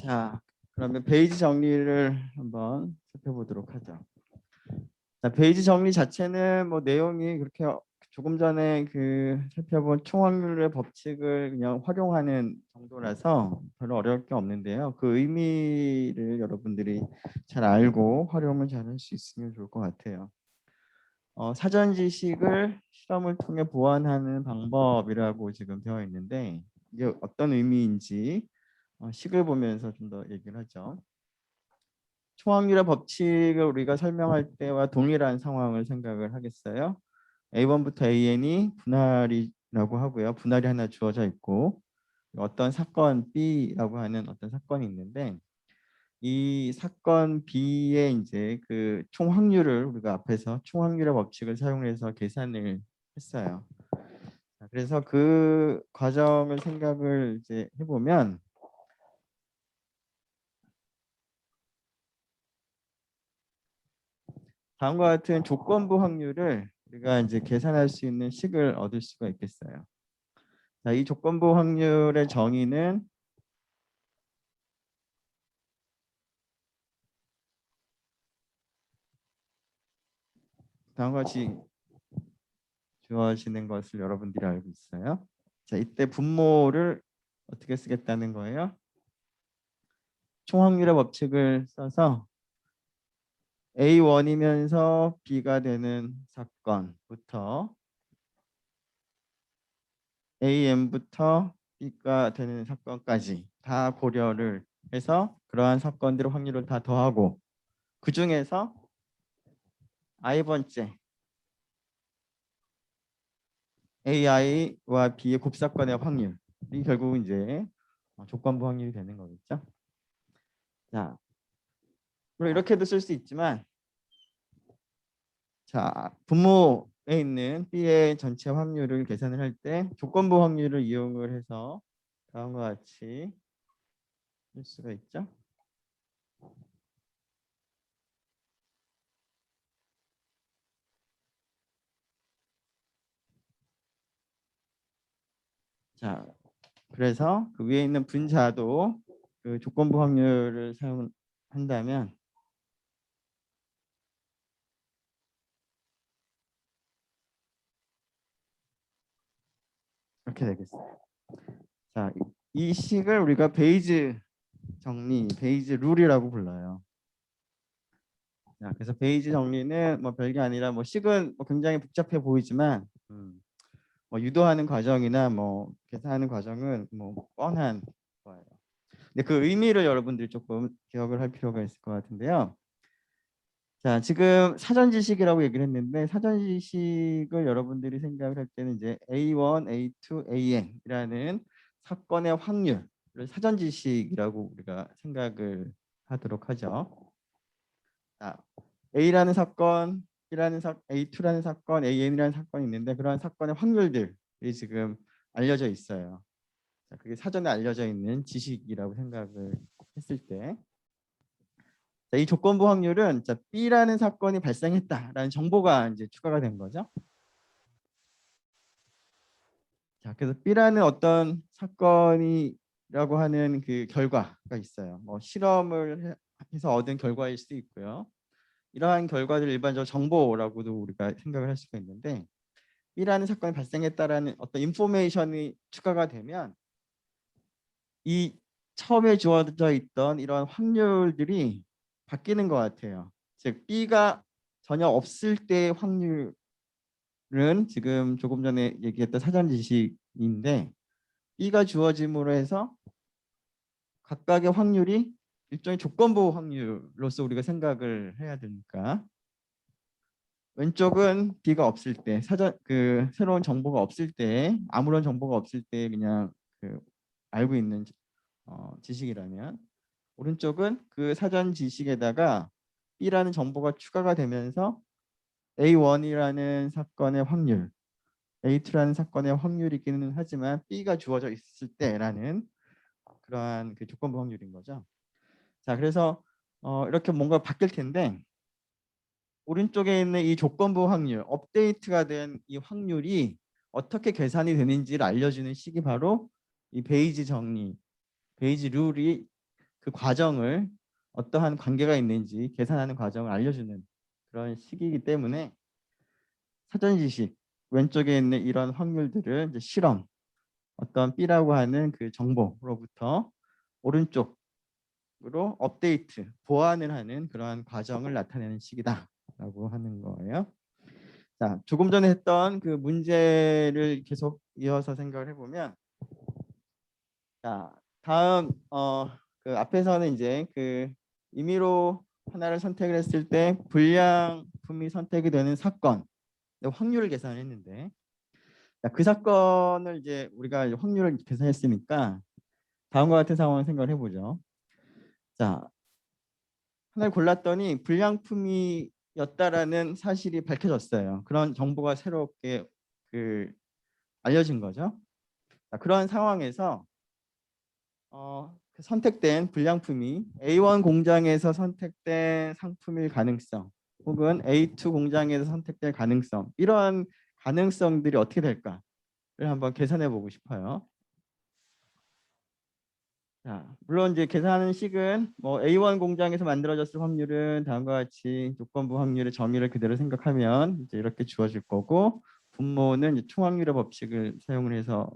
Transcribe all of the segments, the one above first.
자, 그러면 베이지 정리를 한번 살펴보도록 하죠. 자, 베이지 정리 자체는 뭐 내용이 그렇게 조금 전에 살펴본 총확률의 법칙을 그냥 활용하는 정도라서 별로 어려울 게 없는데요. 그 의미를 여러분들이 잘 알고 활용을 잘 할 수 있으면 좋을 것 같아요. 사전 지식을 실험을 통해 보완하는 방법이라고 지금 되어 있는데 이게 어떤 의미인지 식을 보면서 좀 더 얘기를 하죠. 총확률의 법칙을 우리가 설명할 때와 동일한 상황을 생각을 하겠어요. A1부터 AN이 분할이라고 하고요. 분할이 하나 주어져 있고 어떤 사건 B라고 하는 어떤 사건이 있는데 이 사건 B의 이제 그 총확률을 우리가 앞에서 총확률의 법칙을 사용해서 계산을 했어요. 그래서 그 과정을 생각을 이제 해보면 다음과 같은 조건부 확률을 우리가 이제 계산할 수 있는 식을 얻을 수가 있겠어요. 자, 이 조건부 확률의 정의는 다음과 같이 주어지는 것을 여러분들이 알고 있어요. 자, 이때 분모를 어떻게 쓰겠다는 거예요? 총확률의 법칙을 써서 A1이면서 B가 되는 사건부터 AM부터 B가 되는 사건까지 다 고려를 해서 그러한 사건들의 확률을 다 더하고 그 중에서 I번째 AI와 B의 곱사건의 확률이 결국 이제 조건부 확률이 되는 거겠죠. 자, 물론 이렇게도 쓸 수 있지만 자, 분모에 있는 B의 전체 확률을 계산을 할 때 조건부 확률을 이용을 해서 다음과 같이 쓸 수가 있죠. 자, 그래서 그 위에 있는 분자도 그 조건부 확률을 사용한다면 이렇게 되겠어요. 자, 이 식을 우리가 베이지 정리, 베이지 룰이라고 불러요. 자, 그래서 베이지 정리는 뭐 별게 아니라 뭐 식은 뭐 굉장히 복잡해 보이지만 뭐 유도하는 과정이나 뭐 계산하는 과정은 뭐 뻔한 거예요. 근데 그 의미를 여러분들이 조금 기억을 할 필요가 있을 것 같은데요. 자, 지금 사전 지식이라고 얘기를 했는데 사전 지식을 여러분들이 생각을 할 때는 이제 A1, A2, AN이라는 사건의 확률을 사전 지식이라고 우리가 생각을 하도록 하죠. 자, A라는 사건, A2라는 사건, AN이라는 사건이 있는데 그러한 사건의 확률들이 지금 알려져 있어요. 자, 그게 사전에 알려져 있는 지식이라고 생각을 했을 때 자, 이 조건부 확률은 자, B라는 사건이 발생했다라는 정보가 이제 추가가 된 거죠. 자, 그래서 B라는 어떤 사건이라고 하는 그 결과가 있어요. 뭐 실험을 해서 얻은 결과일 수도 있고요. 이러한 결과들을 일반적으로 정보라고도 우리가 생각을 할 수가 있는데 B라는 사건이 발생했다라는 어떤 인포메이션이 추가가 되면 이 처음에 주어져 있던 이런 확률들이 바뀌는 것 같아요. 즉 B가 전혀 없을 때의 확률은 지금 조금 전에 얘기했던 사전 지식인데 B가 주어짐으로 해서 각각의 확률이 일종의 조건부 확률로서 우리가 생각을 해야 되니까 왼쪽은 B가 없을 때 사전 새로운 정보가 없을 때 아무런 정보가 없을 때 그냥 알고 있는 지식이라면 오른쪽은 그 사전 지식에다가 B라는 정보가 추가가 되면서 A1이라는 사건의 확률, A2라는 사건의 확률이기는 하지만 B가 주어져 있을 때라는 그러한 그 조건부 확률인 거죠. 자, 그래서 이렇게 뭔가 바뀔 텐데 오른쪽에 있는 이 조건부 확률, 업데이트가 된 이 확률이 어떻게 계산이 되는지를 알려주는 식이 바로 이 베이지 정리, 베이지 룰이 그 과정을 어떠한 관계가 있는지 계산하는 과정을 알려주는 그런 식이기 때문에 사전 지식 왼쪽에 있는 이런 확률들을 이제 실험 어떤 B라고 하는 그 정보로부터 오른쪽으로 업데이트 보완을 하는 그러한 과정을 나타내는 식이다라고 하는 거예요. 자, 조금 전에 했던 그 문제를 계속 이어서 생각을 해보면, 자, 다음 그 앞에서는 이제 그 임의로 하나를 선택을 했을 때 불량품이 선택이 되는 사건, 확률을 계산했는데, 자, 그 사건을 이제 우리가 확률을 계산했으니까 다음과 같은 상황을 생각을 해보죠. 자, 하나를 골랐더니 불량품이었다라는 사실이 밝혀졌어요. 그런 정보가 새롭게 그 알려진 거죠. 자, 그런 상황에서 그 선택된 불량품이 A1 공장에서 선택된 상품일 가능성 혹은 A2 공장에서 선택될 가능성 이러한 가능성들이 어떻게 될까를 한번 계산해 보고 싶어요. 자, 물론 이제 계산하는 식은 뭐 A1 공장에서 만들어졌을 확률은 다음과 같이 조건부 확률의 정의를 그대로 생각하면 이제 이렇게 주어질 거고 분모는 이제 총확률의 법칙을 사용을 해서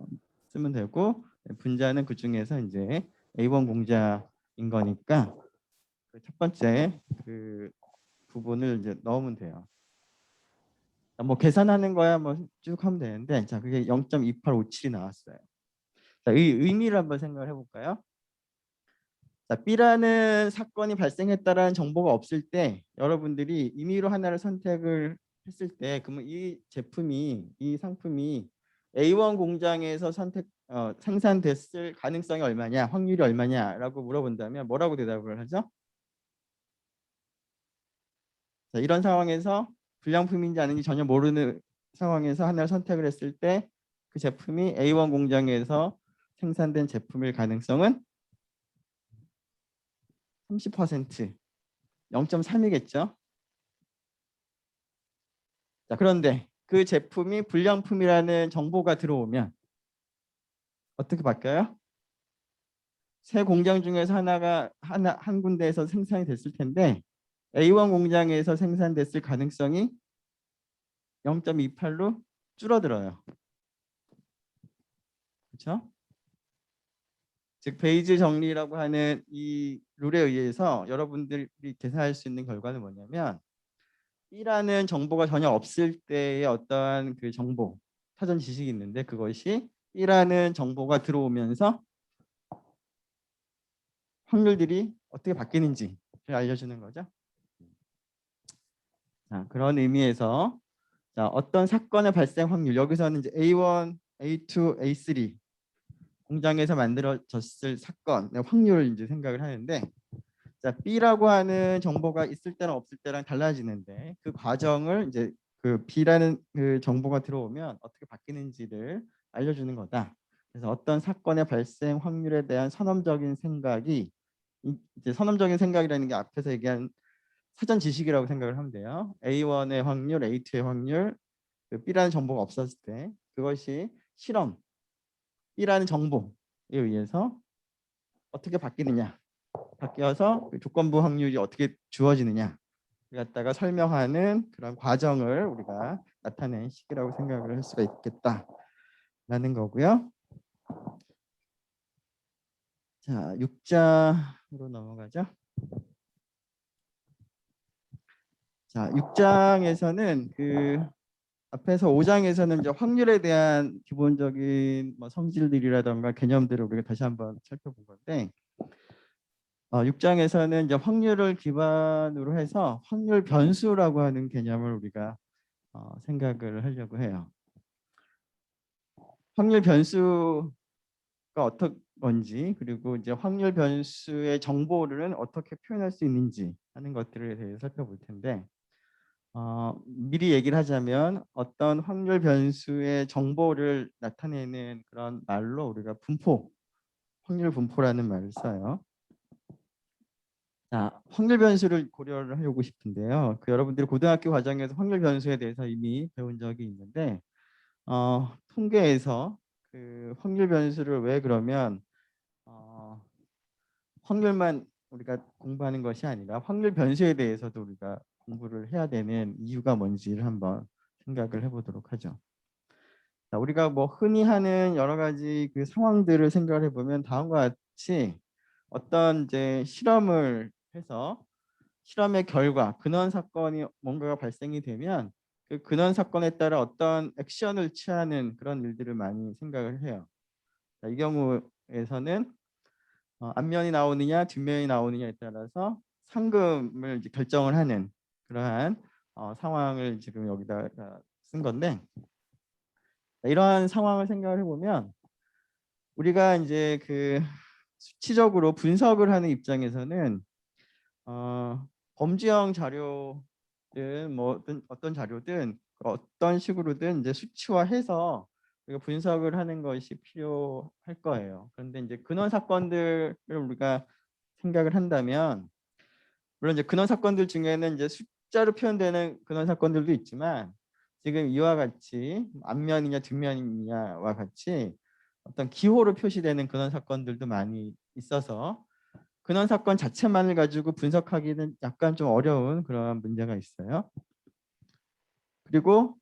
쓰면 되고 분자는 그 중에서 이제 A1 공장인 거니까 그 첫 번째 그 부분을 이제 넣으면 돼요. 뭐 계산하는 거야 뭐 쭉 하면 되는데 자 그게 0.2857이 나왔어요. 자, 이 의미를 한번 생각을 해볼까요? 자, B라는 사건이 발생했다라는 정보가 없을 때 여러분들이 임의로 하나를 선택을 했을 때 그러면 이 제품이 이 상품이 A1 공장에서 생산됐을 가능성이 얼마냐 확률이 얼마냐라고 물어본다면 뭐라고 대답을 하죠? 자, 이런 상황에서 불량품인지 아닌지 전혀 모르는 상황에서 하나를 선택을 했을 때 그 제품이 A1 공장에서 생산된 제품일 가능성은 30% 0.3이겠죠. 자, 그런데 그 제품이 불량품이라는 정보가 들어오면 어떻게 바뀌어요? 세 공장 중에서 한 군데에서 생산이 됐을 텐데 A1 공장에서 생산됐을 가능성이 0.28로 줄어들어요. 그렇죠? 즉 베이즈 정리라고 하는 이 룰에 의해서 여러분들이 계산할 수 있는 결과는 뭐냐면 B라는 정보가 전혀 없을 때의 어떠한 그 정보, 사전 지식이 있는데 그것이 B라는 정보가 들어오면서 확률들이 어떻게 바뀌는지를 알려주는 거죠. 자, 그런 의미에서 자, 어떤 사건의 발생 확률 여기서는 이제 A1, A2, A3 공장에서 만들어졌을 사건의 확률을 이제 생각을 하는데 자, B라고 하는 정보가 있을 때랑 없을 때랑 달라지는데 그 과정을 이제 그 B라는 그 정보가 들어오면 어떻게 바뀌는지를 알려주는 거다. 그래서 어떤 사건의 발생 확률에 대한 선험적인 생각이 이제 선험적인 생각이라는 게 앞에서 얘기한 사전 지식이라고 생각을 하면 돼요. A1의 확률, A2의 확률, 그 B라는 정보가 없었을 때 그것이 실험, B라는 정보에 의해서 어떻게 바뀌느냐, 바뀌어서 그 조건부 확률이 어떻게 주어지느냐 갖다가 설명하는 그런 과정을 우리가 나타낸 식이라고 생각을 할 수가 있겠다라는 거고요. 자, 6장으로 넘어가죠. 자, 6장에서는 그 앞에서 5장에서는 이제 확률에 대한 기본적인 뭐 성질들이라던가 개념들을 우리가 다시 한번 살펴본 건데 6장에서는 이제 확률을 기반으로 해서 확률 변수라고 하는 개념을 우리가 생각을 하려고 해요. 확률 변수가 어떤 건지 그리고 이제 확률 변수의 정보를 어떻게 표현할 수 있는지 하는 것들에 대해서 살펴볼 텐데 미리 얘기를 하자면 어떤 확률 변수의 정보를 나타내는 그런 말로 우리가 분포, 확률 분포라는 말을 써요. 자, 확률 변수를 고려를 하려고 싶은데요. 그 여러분들이 고등학교 과정에서 확률 변수에 대해서 이미 배운 적이 있는데 통계에서 그 확률 변수를 왜 그러면 확률만 우리가 공부하는 것이 아니라 확률 변수에 대해서도 우리가 공부를 해야 되는 이유가 뭔지를 한번 생각을 해보도록 하죠. 자, 우리가 뭐 흔히 하는 여러 가지 그 상황들을 생각을 해보면 다음과 같이 어떤 이제 실험을 해서 실험의 결과 근원 사건이 뭔가가 발생이 되면 그 근원 사건에 따라 어떤 액션을 취하는 그런 일들을 많이 생각을 해요. 자, 이 경우에서는 앞면이 나오느냐 뒷면이 나오느냐에 따라서 상금을 이제 결정을 하는 그러한 상황을 지금 여기다가 쓴 건데, 이러한 상황을 생각을 해보면 우리가 이제 그 수치적으로 분석을 하는 입장에서는 범죄형 자료든 뭐 어떤 자료든 어떤 식으로든 이제 수치화해서 우리가 분석을 하는 것이 필요할 거예요. 그런데 이제 근원 사건들을 우리가 생각을 한다면, 물론 이제 근원 사건들 중에는 이제 숫자로 표현되는 근원 사건들도 있지만 지금 이와 같이 앞면이냐 뒷면이냐와 같이 어떤 기호로 표시되는 근원 사건들도 많이 있어서 근원 사건 자체만을 가지고 분석하기는 약간 좀 어려운 그런 문제가 있어요. 그리고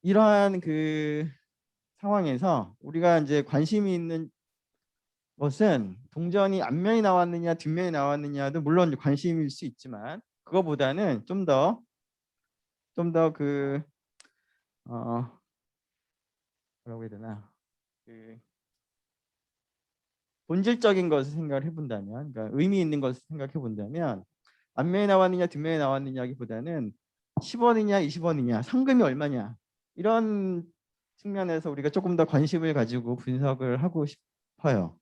이러한 그 상황에서 우리가 이제 관심이 있는 것은 동전이 앞면이 나왔느냐 뒷면이 나왔느냐도 물론 관심일 수 있지만 그거보다는 좀 더 뭐라고 해야 되나, 그 본질적인 것을 생각을 해본다면, 그러니까 의미 있는 것을 생각해 본다면 앞면이 나왔느냐 뒷면이 나왔느냐기보다는 10원이냐 20원이냐 상금이 얼마냐 이런 측면에서 우리가 조금 더 관심을 가지고 분석을 하고 싶어요.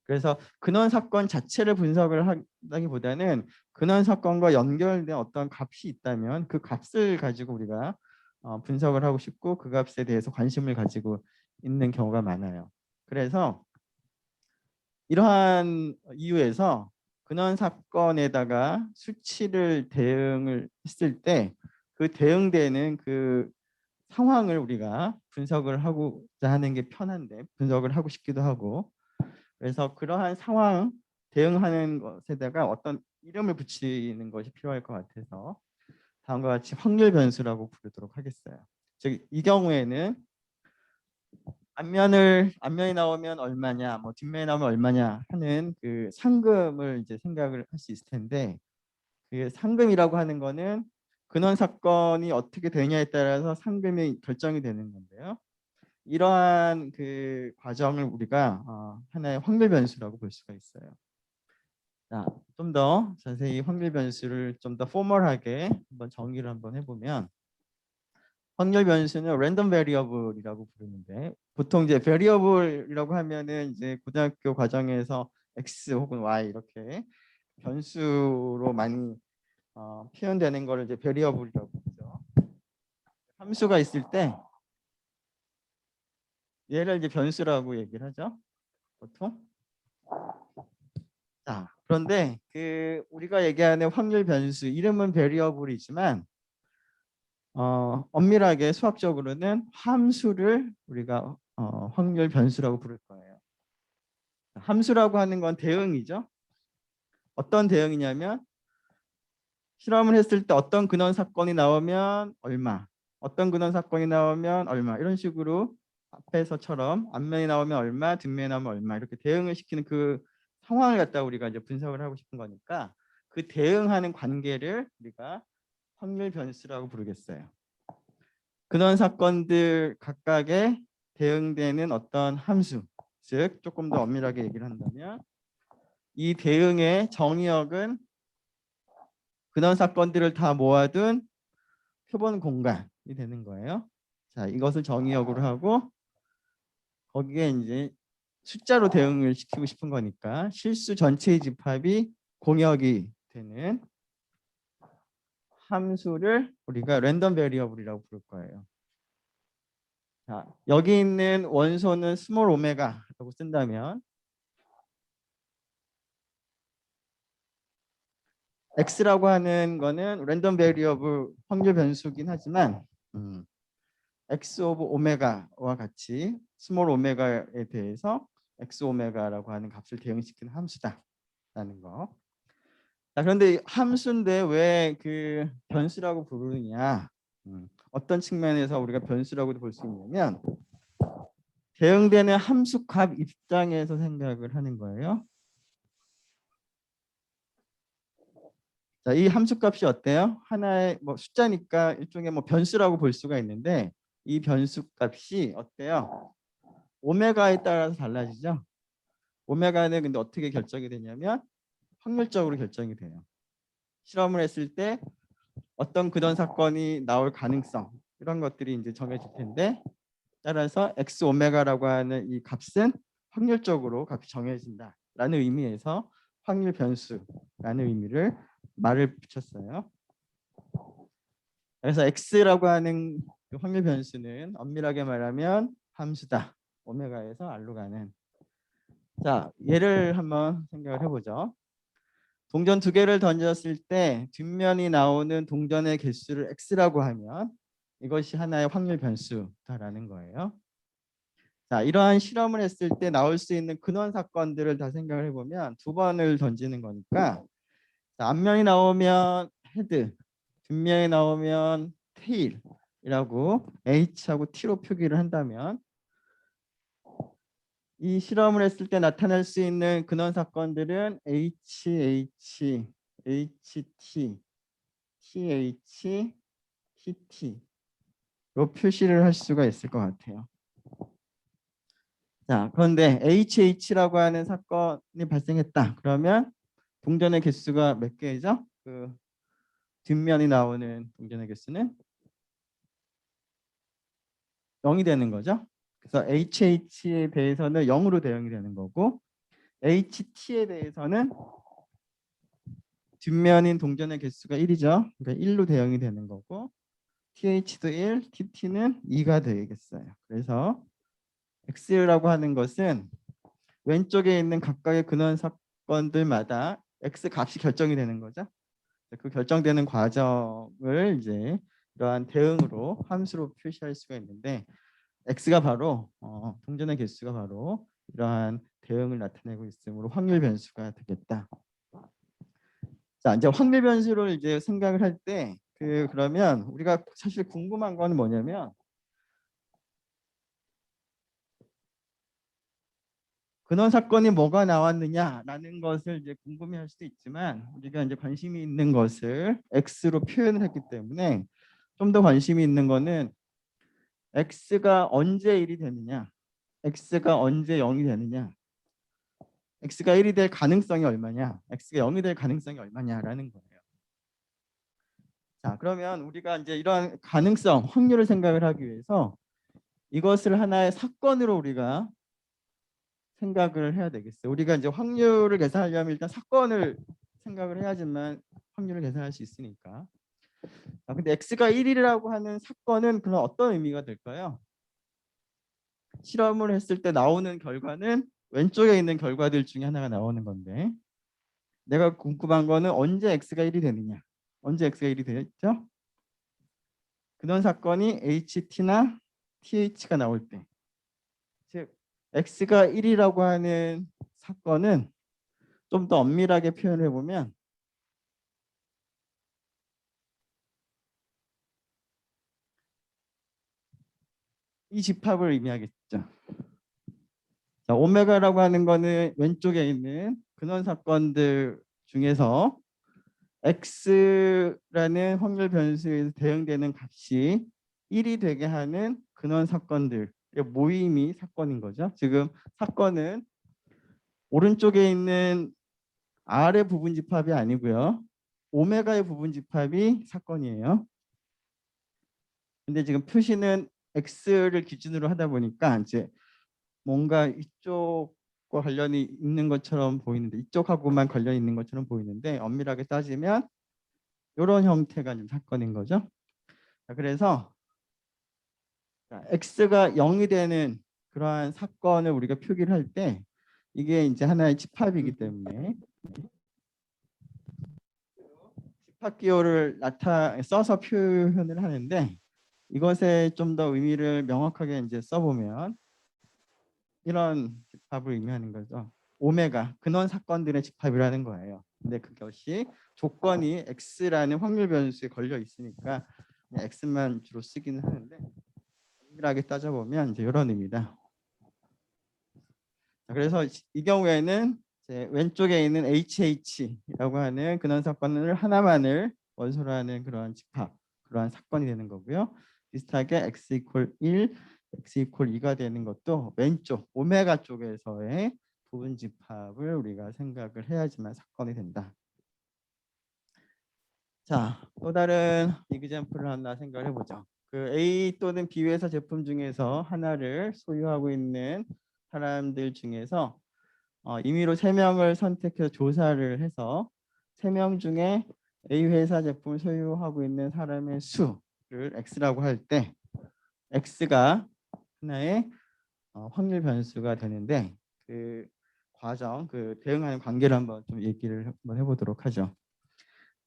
그래서 근원 사건 자체를 분석을 하기보다는 근원 사건과 연결된 어떤 값이 있다면 그 값을 가지고 우리가 분석을 하고 싶고 그 값에 대해서 관심을 가지고 있는 경우가 많아요. 그래서 이러한 이유에서 근원 사건에다가 수치를 대응을 했을 때 그 대응되는 그 상황을 우리가 분석을 하고자 하는 게 편한데 분석을 하고 싶기도 하고, 그래서 그러한 상황 대응하는 것에다가 어떤 이름을 붙이는 것이 필요할 것 같아서 다음과 같이 확률 변수라고 부르도록 하겠어요. 즉 이 경우에는 앞면이 나오면 얼마냐, 뭐 뒷면이 나오면 얼마냐 하는 그 상금을 이제 생각을 할 수 있을 텐데, 그 상금이라고 하는 거는 근원 사건이 어떻게 되냐에 따라서 상금이 결정이 되는 건데요. 이러한 그 과정을 우리가 하나의 확률 변수라고 볼 수가 있어요. 자, 좀 더 자세히 확률 변수를 좀 더 포멀하게 한번 정의를 한번 해보면, 확률 변수는 랜덤 베리어블이라고 부르는데, 보통 이제 베리어블이라고 하면은 이제 고등학교 과정에서 x 혹은 y 이렇게 변수로 많이 표현되는 거를 이제 베리어블이라고 하죠. 함수가 있을 때 얘를 이제 변수라고 얘기를 하죠, 보통. 자, 그런데 그 우리가 얘기하는 확률 변수 이름은 베리어블이지만 엄밀하게 수학적으로는 함수를 우리가 확률 변수라고 부를 거예요. 함수라고 하는 건 대응이죠. 어떤 대응이냐면 실험을 했을 때 어떤 근원 사건이 나오면 얼마, 어떤 근원 사건이 나오면 얼마, 이런 식으로 앞에서처럼 앞면이 나오면 얼마, 뒷면이 나오면 얼마 이렇게 대응을 시키는 그 상황을 갖다 우리가 이제 분석을 하고 싶은 거니까 그 대응하는 관계를 우리가 확률 변수라고 부르겠어요. 근원 사건들 각각에 대응되는 어떤 함수, 즉 조금 더 엄밀하게 얘기를 한다면 이 대응의 정의역은 근원 사건들을 다 모아둔 표본 공간이 되는 거예요. 자, 이것을 정의역으로 하고 거기에 이제 숫자로 대응을 시키고 싶은 거니까 실수 전체의 집합이 공역이 되는 함수를 우리가 랜덤 베리어블이라고 부를 거예요. 자, 여기 있는 원소는 스몰 오메가라고 쓴다면 x라고 하는 거는 랜덤 베리어블 확률 변수긴 하지만 x 오브 오메가와 같이 스몰 오메가에 대해서 x 오메가라고 하는 값을 대응시키는 함수다. 라는 거. 자, 그런데 함수인데 왜 그 변수라고 부르느냐? 어떤 측면에서 우리가 변수라고도 볼 수 있냐면 대응되는 함수 값 입장에서 생각을 하는 거예요. 자, 이 함수 값이 어때요? 하나의 뭐 숫자니까 일종의 뭐 변수라고 볼 수가 있는데 이 변수 값이 어때요? 오메가에 따라서 달라지죠. 오메가는 근데 어떻게 결정이 되냐면 확률적으로 결정이 돼요. 실험을 했을 때 어떤 그런 사건이 나올 가능성 이런 것들이 이제 정해질 텐데 따라서 x 오메가라고 하는 이 값은 확률적으로 값이 정해진다라는 의미에서 확률 변수라는 의미를 말을 붙였어요. 그래서 x라고 하는 그 확률 변수는 엄밀하게 말하면 함수다. 오메가에서 r로 가는. 자, 예를 한번 생각을 해보죠. 동전 두 개를 던졌을 때 뒷면이 나오는 동전의 개수를 x라고 하면 이것이 하나의 확률 변수다라는 거예요. 자, 이러한 실험을 했을 때 나올 수 있는 근원 사건들을 다 생각을 해보면 두 번을 던지는 거니까 자, 앞면이 나오면 헤드, 뒷면이 나오면 테일이라고 H하고 T로 표기를 한다면 이 실험을 했을 때 나타날 수 있는 근원 사건들은 HT, TH, TT로 표시를 할 수가 있을 것 같아요. 자, 그런데 HH라고 하는 사건이 발생했다. 그러면 동전의 개수가 몇 개죠? 그 뒷면이 나오는 동전의 개수는 0이 되는 거죠. 그래서 HH에 대해서는 0으로 대응이 되는 거고 HT에 대해서는 뒷면인 동전의 개수가 1이죠. 그러니까 1로 대응이 되는 거고 TH도 1, TT는 2가 되겠어요. 그래서 X라고 하는 것은 왼쪽에 있는 각각의 근원 사건들마다 X 값이 결정이 되는 거죠. 그 결정되는 과정을 이제 이러한 대응으로 함수로 표시할 수가 있는데 X가 바로 동전의 개수가 바로 이러한 대응을 나타내고 있으므로 확률 변수가 되겠다. 자, 이제 확률 변수를 이제 생각을 할 때 그러면 우리가 사실 궁금한 거는 뭐냐면 근원 사건이 뭐가 나왔느냐라는 것을 이제 궁금해할 수도 있지만 우리가 이제 관심이 있는 것을 X로 표현을 했기 때문에 좀 더 관심이 있는 거는 X가 언제 1이 되느냐, X가 언제 0이 되느냐, X가 1이 될 가능성이 얼마냐, X가 0이 될 가능성이 얼마냐라는 거예요. 자, 그러면 우리가 이제 이러한 가능성, 확률을 생각을 하기 위해서 이것을 하나의 사건으로 우리가 생각을 해야 되겠어요. 우리가 이제 확률을 계산하려면 일단 사건을 생각을 해야지만 확률을 계산할 수 있으니까. 근데 x가 1이라고 하는 사건은 그럼 어떤 의미가 될까요? 실험을 했을 때 나오는 결과는 왼쪽에 있는 결과들 중에 하나가 나오는 건데 내가 궁금한 거는 언제 x가 1이 되느냐. 언제 x가 1이 되겠죠? 근원 사건이 HT나 TH가 나올 때. 즉 x가 1이라고 하는 사건은 좀 더 엄밀하게 표현해 보면 이 집합을 의미하겠죠. 자, 오메가라고 하는 거는 왼쪽에 있는 근원 사건들 중에서 x라는 확률 변수에서 대응되는 값이 1이 되게 하는 근원 사건들의 모임이 사건인 거죠. 지금 사건은 오른쪽에 있는 R의 부분 집합이 아니고요. 오메가의 부분 집합이 사건이에요. 근데 지금 표시는 X를 기준으로 하다 보니까 이제 뭔가 이쪽과 관련이 있는 것처럼 보이는데 이쪽하고만 관련이 있는 것처럼 보이는데 엄밀하게 따지면 이런 형태가 좀 사건인 거죠. 자, 그래서 X가 0이 되는 그러한 사건을 우리가 표기를 할 때 이게 이제 하나의 집합이기 때문에 집합 기호를 써서 표현을 하는데 이것에 좀 더 의미를 명확하게 이제 써보면 이런 집합을 의미하는 거죠. 오메가 근원 사건들의 집합이라는 거예요. 근데 그것이 조건이 x라는 확률 변수에 걸려 있으니까 그냥 x만 주로 쓰기는 하는데 엄밀하게 따져보면 이제 이런 의미다. 그래서 이 경우에는 이제 왼쪽에 있는 HH라고 하는 근원 사건을 하나만을 원소로 하는 그러한 집합, 그러한 사건이 되는 거고요. 비슷하게 x 이퀄 1, x 이퀄 2가 되는 것도 왼쪽 오메가 쪽에서의 부분 집합을 우리가 생각을 해야지만 사건이 된다. 자, 또 다른 이그젬플을 하나 생각을 해보죠. 그 A 또는 B 회사 제품 중에서 하나를 소유하고 있는 사람들 중에서 임의로 3명을 선택해서 조사를 해서 3명 중에 A 회사 제품을 소유하고 있는 사람의 수를 X라고 할 때 X가 하나의 확률 변수가 되는데 그 과정, 그 대응하는 관계를 한번 좀 얘기를 한번 해보도록 하죠.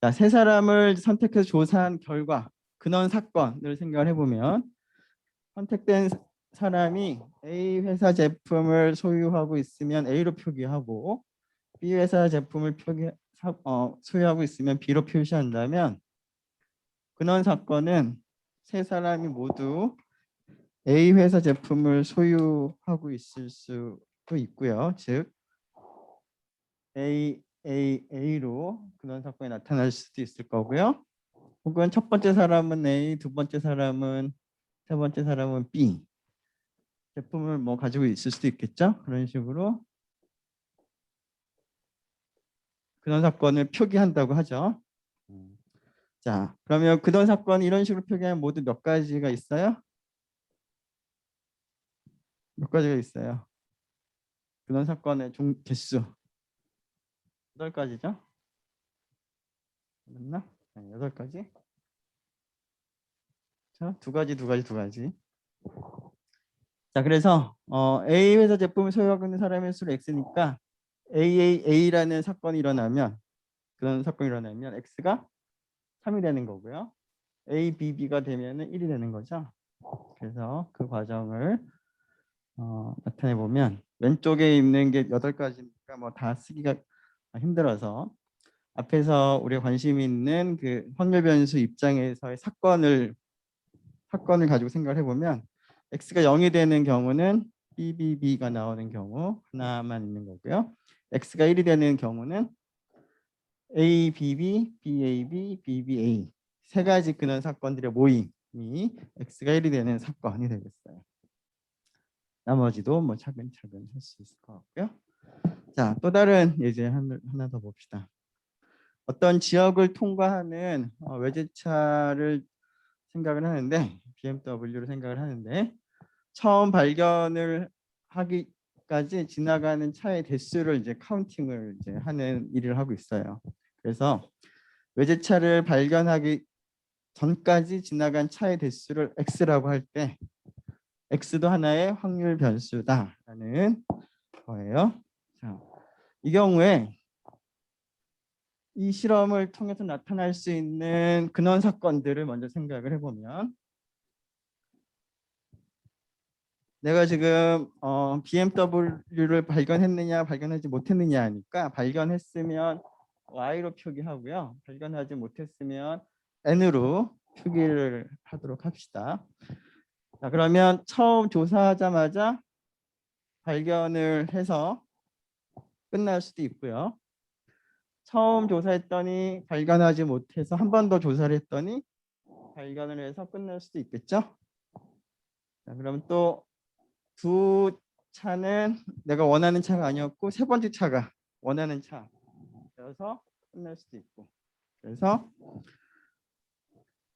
자, 3사람을 선택해서 조사한 결과 근원 사건을 생각을 해보면 선택된 사람이 A 회사 제품을 소유하고 있으면 A로 표기하고 B 회사 제품을 소유하고 있으면 B로 표시한다면 근원 사건은 3사람이 모두 A 회사 제품을 소유하고 있을 수도 있고요. 즉 A로 근원 사건이 나타날 수도 있을 거고요. 혹은 첫 번째 사람은 A, 두 번째 사람은 세 번째 사람은 B 제품을 뭐 가지고 있을 수도 있겠죠. 그런 식으로 근원 사건을 표기한다고 하죠. 자, 그러면 근원 사건 이런 식으로 표기하면 모두 몇 가지가 있어요? 몇 가지가 있어요? 근원 사건의 개수 8가지죠? 맞나? 8가지. 자, 두 가지. 자, 그래서 A 회사 제품을 소유하고 있는 사람의 수를 X니까 A라는 사건이 일어나면 그런 사건이 일어나면 X가 3이 되는 거고요. ABB가 되면은 1이 되는 거죠. 그래서 그 과정을 나타내 보면 왼쪽에 있는 게 8가지니까 뭐 다 쓰기가 힘들어서 앞에서 우리가 관심 있는 그 확률 변수 입장에서의 사건을 가지고 생각을 해보면 x가 0이 되는 경우는 BBB가 나오는 경우 하나만 있는 거고요. x가 1이 되는 경우는 ABB, BAB, BBA 3가지 근원 사건들의 모임이 x가 1이 되는 사건이 되겠어요. 나머지도 뭐 차근차근 할 수 있을 것 같고요. 자, 또 다른 예제 하나 더 봅시다. 어떤 지역을 통과하는 외제차를 생각을 하는데 BMW를 생각을 하는데 처음 발견을 하기까지 지나가는 차의 대수를 이제 카운팅을 이제 하는 일을 하고 있어요. 그래서 외제차를 발견하기 전까지 지나간 차의 대수를 X라고 할 때 X도 하나의 확률 변수다라는 거예요. 자, 이 경우에 이 실험을 통해서 나타날 수 있는 근원 사건들을 먼저 생각을 해보면 내가 지금 BMW를 발견했느냐 발견하지 못했느냐 하니까 발견했으면 Y로 표기하고요. 발견하지 못했으면 N으로 표기를 하도록 합시다. 자, 그러면 처음 조사하자마자 발견을 해서 끝날 수도 있고요. 처음 조사했더니 발견하지 못해서 한 번 더 조사를 했더니 발견을 해서 끝날 수도 있겠죠. 자, 그럼 또 두 차는 내가 원하는 차가 아니었고 세 번째 차가 원하는 차여서 끝날 수도 있고 그래서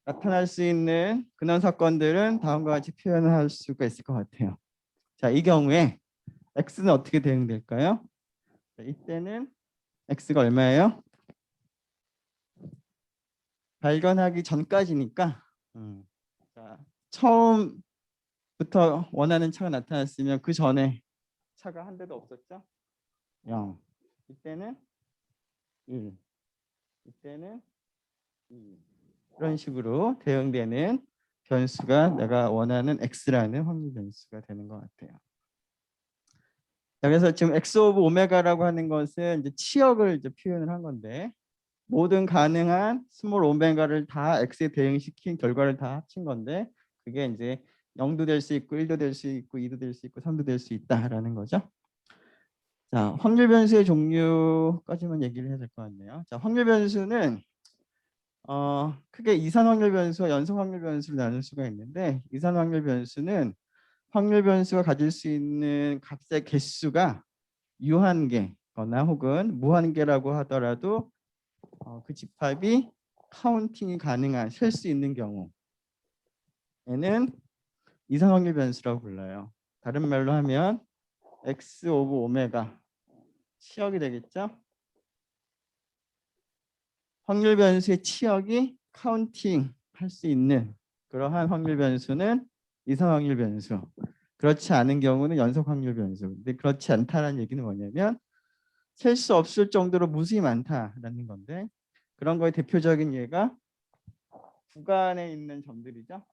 나타날 수 있는 근원 사건들은 다음과 같이 표현할 수가 있을 것 같아요. 자, 이 경우에 X는 어떻게 대응될까요? 자, 이때는 X가 얼마예요? 발견하기 전까지니까 자, 처음부터 원하는 차가 나타났으면 그 전에 차가 한 대도 없었죠? 0. 이때는 1. 이때는 2. 이런 식으로 대응되는 변수가 내가 원하는 X라는 확률 변수가 되는 것 같아요. 자, 그래서 지금 x 오브 오메가라고 하는 것은 이제 치역을 이제 표현을 한 건데 모든 가능한 스몰 오메가를 다 x에 대응시킨 결과를 다 합친 건데 그게 이제 0도 될 수 있고 1도 될 수 있고 2도 될 수 있고 3도 될 수 있다라는 거죠. 자, 확률 변수의 종류까지만 얘기를 해야 될 것 같네요. 자, 확률 변수는 크게 이산 확률 변수와 연속 확률 변수를 나눌 수가 있는데 이산 확률 변수는 확률 변수가 가질 수 있는 값의 개수가 유한계거나 혹은 무한계라고 하더라도 그 집합이 카운팅이 가능한 셀 수 있는 경우에는 이산 확률 변수라고 불러요. 다른 말로 하면 x 오브 오메가 치역이 되겠죠. 확률 변수의 치역이 카운팅 할 수 있는 그러한 확률 변수는 이산 확률 변수. 그렇지 않은 경우는 연속 확률 변수. 근데 그렇지 않다는 얘기는 뭐냐면 셀 수 없을 정도로 무수히 많다라는 건데 그런 거의 대표적인 예가 구간에 있는 점들이죠.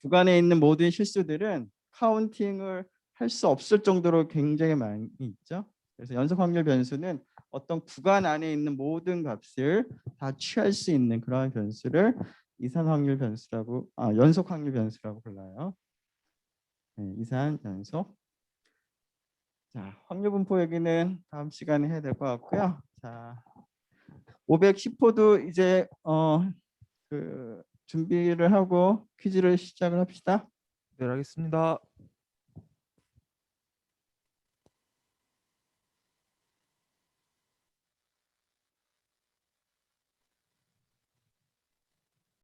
구간에 있는 모든 실수들은 카운팅을 할 수 없을 정도로 굉장히 많이 있죠. 그래서 연속 확률 변수는 어떤 구간 안에 있는 모든 값을 다 취할 수 있는 그러한 변수를 이산 확률 변수라고 연속 확률 변수라고 불러요. 네, 이산 연속. 자, 확률 분포 얘기는 다음 시간에 해야 될 것 같고요. 자, 510호도 이제 준비를 하고 퀴즈를 시작을 합시다. 네, 알겠습니다.